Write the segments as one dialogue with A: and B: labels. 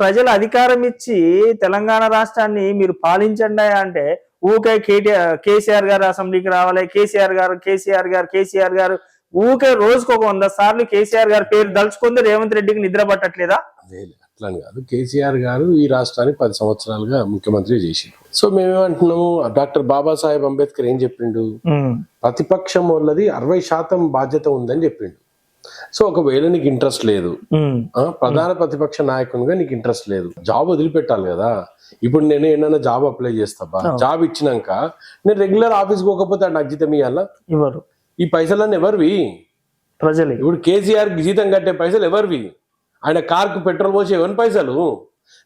A: ప్రజలు అధికారం ఇచ్చి తెలంగాణ రాష్ట్రాన్ని మీరు పాలించండి అంటే ఊకే కేసీఆర్ గారు అసెంబ్లీకి రావాలి, కేసీఆర్ గారు ఊకే రోజుకు ఒక 100 సార్లు కేసీఆర్ గారి పేరు దలుచుకుంది రేవంత్ రెడ్డికి నిద్ర పట్టట్లేదా?
B: అట్లా కాదు, కేసీఆర్ గారు ఈ రాష్ట్రానికి 10 సంవత్సరాలుగా ముఖ్యమంత్రి చేసిండు. సో మేమేమంటున్నాము, డాక్టర్ బాబాసాహెబ్ అంబేద్కర్ ఏం చెప్పిండు, ప్రతిపక్షం వాళ్ళది 60% బాధ్యత ఉందని చెప్పిండు. సో ఒకవేళ నీకు ఇంట్రెస్ట్ లేదు, ప్రధాన ప్రతిపక్ష నాయకునిగా నీకు ఇంట్రెస్ట్ లేదు, జాబ్ వదిలిపెట్టాలి కదా. ఇప్పుడు నేను ఏమైనా జాబ్ అప్లై చేస్తా, జాబ్ ఇచ్చినాక నేను రెగ్యులర్ ఆఫీస్ పోకపోతే నాకు జీతం ఇవ్వాలా?
A: ఇవ్వరు.
B: ఈ పైసలన్నీ ఎవరివి?
A: ప్రజలు.
B: ఇప్పుడు కేసీఆర్ జీతం కట్టే పైసలు ఎవరివి? ఆయన కార్కు పెట్రోల్ పోసి ఎవరి పైసలు?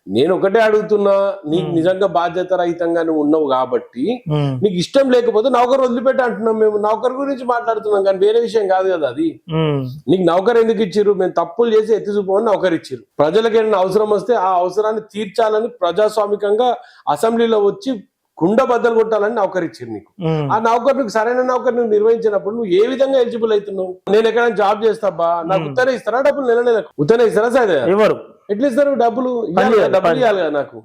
B: నేను ఒకటే అడుగుతున్నా, నీకు నిజంగా బాధ్యత రహితంగా నువ్వు ఉన్నావు కాబట్టి నీకు ఇష్టం లేకపోతే నౌకరు వదిలిపెట్టి అంటున్నాం. మేము నౌకరు గురించి మాట్లాడుతున్నాం కానీ వేరే విషయం కాదు కదా అది. నీకు నౌకరు ఎందుకు ఇచ్చిర్రు? మేము తప్పులు చేసి ఎత్తి చూపమని నౌకరు ఇచ్చిర్రు. ప్రజలకు ఏమైనా అవసరం వస్తే ఆ అవసరాన్ని తీర్చాలని ప్రజాస్వామికంగా అసెంబ్లీలో వచ్చి కుండ బద్దలు కొట్టాలని నౌకరిచ్చారు నీకు. ఆ నౌకరు నీకు సరైన నౌకరు నువ్వు నిర్వహించినప్పుడు నువ్వు ఏ విధంగా ఎలిజిబుల్ అవుతున్నావు? నేను ఎక్కడైనా జాబ్ చేస్తాబా, నాకు ఉత్తరే ఇస్తారా డబ్బులు? నెలకు ఉత్తరే ఇస్తారా? సార్
A: ఎవరు
B: ఎట్లా ఇస్తారు? డబ్బులు డబ్బులు ఇవ్వాలి కదా. నాకు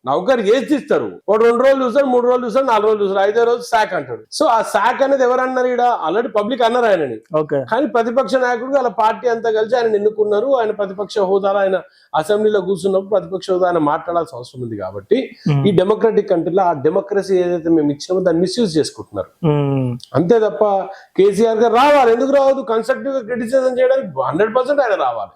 B: నౌకరు చేసి ఇస్తారు. 2 రోజులు చూస్తారు, 3 రోజులు చూస్తారు, 4 రోజులు చూస్తారు, 5వ రోజు శాక్ అంటాడు. సో ఆ శాక్ అనేది ఎవరు అన్నారు? ఇక్కడ ఆల్రెడీ పబ్లిక్ అన్నారు ఆయనని. కానీ ప్రతిపక్ష నాయకుడు అలా పార్టీ అంతా కలిసి ఆయన ఎన్నుకున్నారు. ఆయన ప్రతిపక్ష హోదాలో ఆయన అసెంబ్లీలో కూర్చున్నప్పుడు ప్రతిపక్ష హోదా ఆయన మాట్లాడాల్సిన అవసరం ఉంది. కాబట్టి ఈ డెమోక్రటిక్ కంట్రీలో ఆ డెమోక్రసీ ఏదైతే మేము ఇచ్చినామో దాన్ని మిస్యూజ్ చేసుకుంటున్నారు. అంతే తప్ప కేసీఆర్ గారు రావాలి. ఎందుకు రావద్దు? కన్స్ట్రక్టివ్ గా క్రిటిసిజం చేయడానికి 100% ఆయన రావాలి.